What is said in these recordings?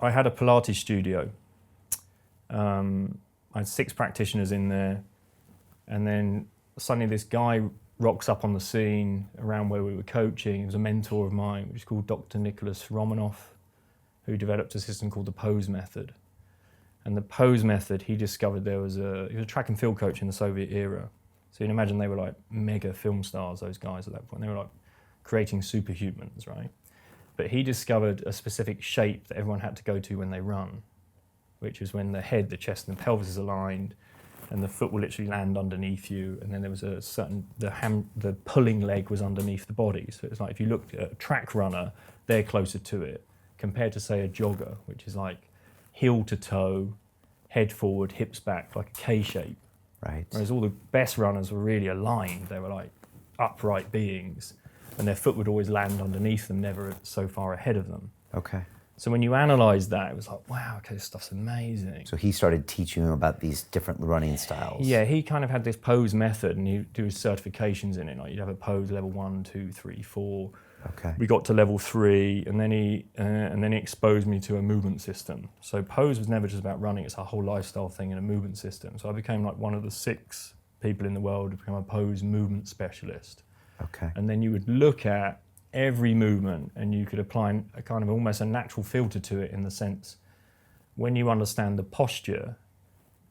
I had a Pilates studio. I had 6 practitioners in there, and then suddenly this guy rocks up on the scene around where we were coaching. He was a mentor of mine, which is called Dr. Nicholas Romanoff, who developed a system called the pose method. And the pose method, he discovered he was a track and field coach in the Soviet era. So you can imagine they were like mega film stars, those guys at that point. They were like creating superhumans, right? But he discovered a specific shape that everyone had to go to when they run, which is when the head, the chest, and the pelvis is aligned, and the foot will literally land underneath you, and then there was a certain, the pulling leg was underneath the body. So it's like if you looked at a track runner, they're closer to it, compared to say a jogger, which is like heel to toe, head forward, hips back, like a K shape. Right. Whereas all the best runners were really aligned. They were like upright beings, and their foot would always land underneath them, never so far ahead of them. Okay. So when you analyze that, it was like, wow, okay, this stuff's amazing. So he started teaching you about these different running styles. Yeah, he kind of had this pose method, and he'd do his certifications in it. Like you'd have a pose level 1, 2, 3, 4. Okay. We got to level 3, and then he exposed me to a movement system. So pose was never just about running; it's a whole lifestyle thing and a movement system. So I became like one of the 6 people in the world to become a pose movement specialist. Okay. And then you would look at every movement, and you could apply a kind of almost a natural filter to it, in the sense when you understand the posture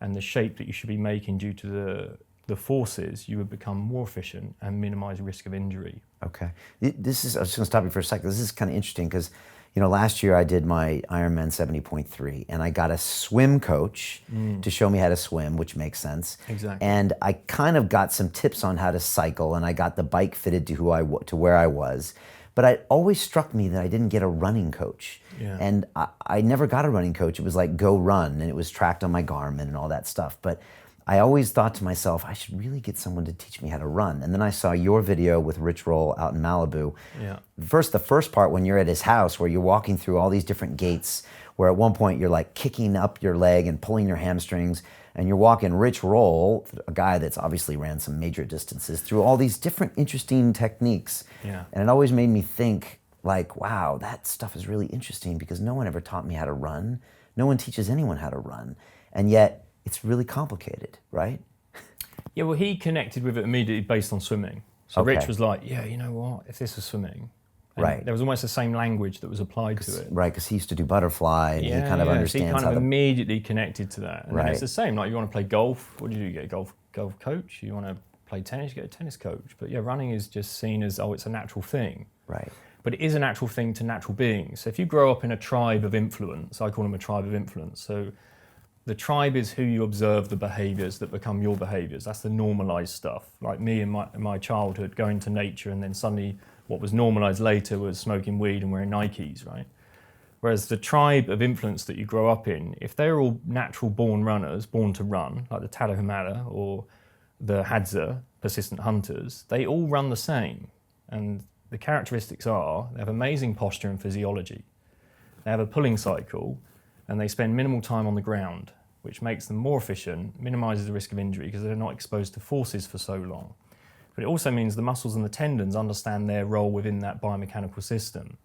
and the shape that you should be making due to the forces, you would become more efficient and minimize risk of injury. Okay. I was just going to stop you for a second. This is kind of interesting because, you know, last year I did my Ironman 70.3, and I got a swim coach to show me how to swim, which makes sense. Exactly. And I kind of got some tips on how to cycle, and I got the bike fitted to to where I was. But it always struck me that I didn't get a running coach. Yeah. And I never got a running coach. It was like, go run, and it was tracked on my Garmin and all that stuff. But I always thought to myself, I should really get someone to teach me how to run. And then I saw your video with Rich Roll out in Malibu. Yeah. The first part when you're at his house, where you're walking through all these different gates, where at one point you're like kicking up your leg and pulling your hamstrings, and you're walking Rich Roll, a guy that's obviously ran some major distances, through all these different interesting techniques. Yeah. And it always made me think, like, wow, that stuff is really interesting, because no one ever taught me how to run. No one teaches anyone how to run. And yet, it's really complicated, right? Yeah, well, he connected with it immediately based on swimming. So Okay. Rich was like, yeah, you know what, if this was swimming. And Right. there was almost the same language that was applied to it. Right, because he used to do butterfly, and he kind of So he understands kind how of to... immediately connected to that. And then Right. it's the same, like you want to play golf, what do? You get a golf coach? You want to play tennis, you get a tennis coach. But yeah, running is just seen as, oh, it's a natural thing. Right. But it is a natural thing to natural beings. So if you grow up in a tribe of influence, I call them a tribe of influence. So the tribe is who you observe the behaviors that become your behaviors. That's the normalized stuff. Like me in my childhood, going to nature, and then suddenly what was normalized later was smoking weed and wearing Nikes, right? Whereas the tribe of influence that you grow up in, if they're all natural born runners, born to run, like the Tarahumara or the Hadza, persistent hunters, they all run the same. And the characteristics are, they have amazing posture and physiology. They have a pulling cycle, and they spend minimal time on the ground, which makes them more efficient, minimizes the risk of injury because they're not exposed to forces for so long. But it also means the muscles and the tendons understand their role within that biomechanical system.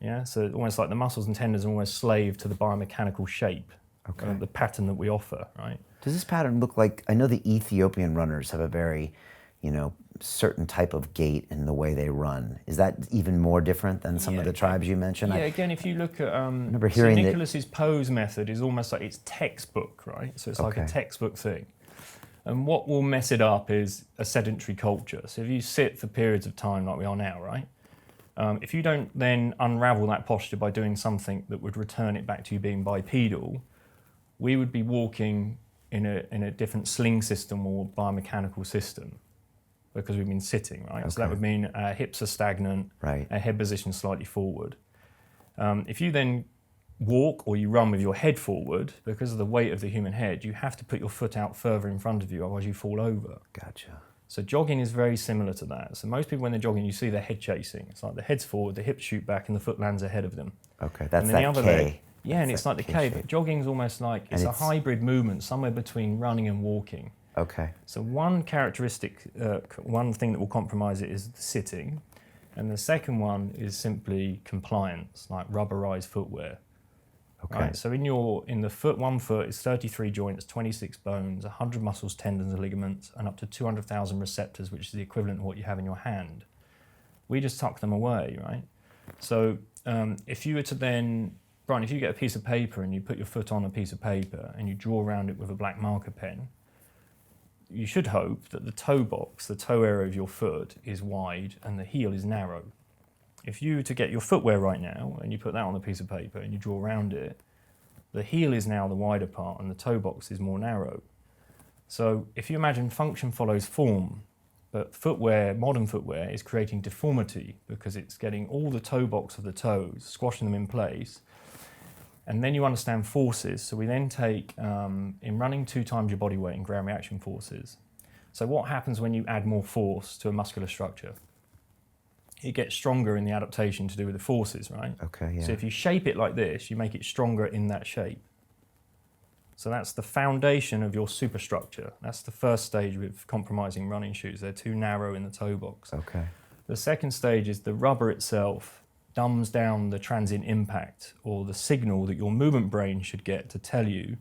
Yeah, so almost like the muscles and tendons are almost slave to the biomechanical shape, the pattern that we offer, right? Does this pattern look like... I know the Ethiopian runners have a very, certain type of gait in the way they run. Is that even more different than some of the tribes you mentioned? Yeah, again, if you look at remember hearing Nicholas's pose method is almost like it's textbook, right? So it's like a textbook thing. And what will mess it up is a sedentary culture. So if you sit for periods of time like we are now, right? If you don't then unravel that posture by doing something that would return it back to you being bipedal, we would be walking in a different sling system or biomechanical system, because we've been sitting, right? Okay. So that would mean our hips are stagnant, right. Our head position slightly forward. If you then walk or you run with your head forward, because of the weight of the human head, you have to put your foot out further in front of you, otherwise you fall over. Gotcha. So jogging is very similar to that. So most people, when they're jogging, you see their head chasing. It's like the head's forward, the hips shoot back, and the foot lands ahead of them. Okay, that's and that the other K. leg, yeah, and it's like the K, but jogging's almost like, it's a hybrid movement, somewhere between running and walking. Okay. So one characteristic, one thing that will compromise it is the sitting, and the second one is simply compliance, like rubberized footwear. Okay. Right? So in the foot, 1 foot is 33 joints, 26 bones, 100 muscles, tendons, and ligaments, and up to 200,000 receptors, which is the equivalent of what you have in your hand. We just tuck them away, right? So if you were to then, Brian, if you get a piece of paper and you put your foot on a piece of paper and you draw around it with a black marker pen, you should hope that the toe box, the toe area of your foot, is wide and the heel is narrow. If you were to get your footwear right now and you put that on a piece of paper and you draw around it, the heel is now the wider part and the toe box is more narrow. So if you imagine function follows form, but footwear, modern footwear, is creating deformity because it's getting all the toe box of the toes, squashing them in place. And then you understand forces. So we then take, in running, 2 times your body weight in ground reaction forces. So what happens when you add more force to a muscular structure? It gets stronger in the adaptation to do with the forces, right? Okay, yeah. So if you shape it like this, you make it stronger in that shape. So that's the foundation of your superstructure. That's the first stage with compromising running shoes. They're too narrow in the toe box. Okay. The second stage is the rubber itself dumbs down the transient impact or the signal that your movement brain should get to tell you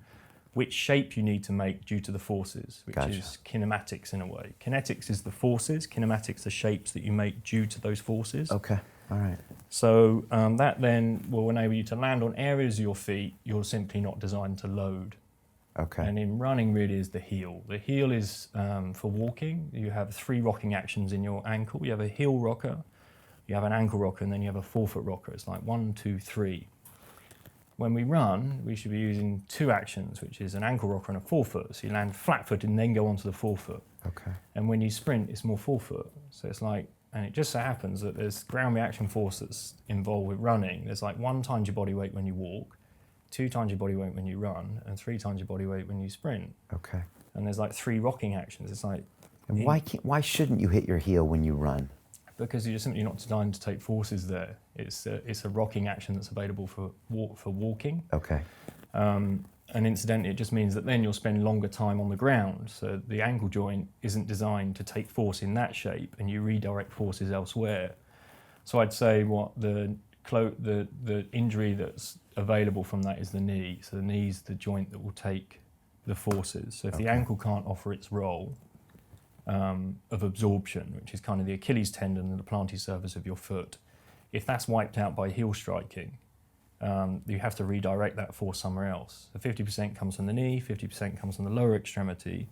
which shape you need to make due to the forces, which Gotcha. is kinematics in a way. Kinetics is the forces, kinematics the shapes that you make due to those forces. Okay, all right. So that then will enable you to land on areas of your feet you're simply not designed to load. Okay. And in running really is the heel. The heel is for walking. You have 3 rocking actions in your ankle. You have a heel rocker, you have an ankle rocker, and then you have a forefoot rocker. It's like 1, 2, 3. When we run, we should be using 2 actions, which is an ankle rocker and a forefoot. So you land flat-footed and then go onto the forefoot. Okay. And when you sprint, it's more forefoot. So it's like, and it just so happens that there's ground reaction force that's involved with running. There's like 1 times your body weight when you walk, 2 times your body weight when you run, and 3 times your body weight when you sprint. Okay. And there's like 3 rocking actions. It's like, And why shouldn't you hit your heel when you run? because you're just simply not designed to take forces there. It's a rocking action that's available for walking. Okay. And incidentally, it just means that then you'll spend longer time on the ground. So the ankle joint isn't designed to take force in that shape, and you redirect forces elsewhere. So I'd say the injury that's available from that is the knee. So the knee's the joint that will take the forces. So if the ankle can't offer its role of absorption, which is kind of the Achilles tendon and the plantar surface of your foot, if that's wiped out by heel striking, you have to redirect that force somewhere else. So 50% comes from the knee, 50% comes from the lower extremity.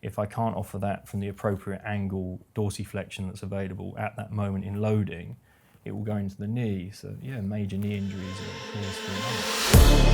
If I can't offer that from the appropriate angle, dorsiflexion that's available at that moment in loading, it will go into the knee. So yeah, major knee injuries are cause for running.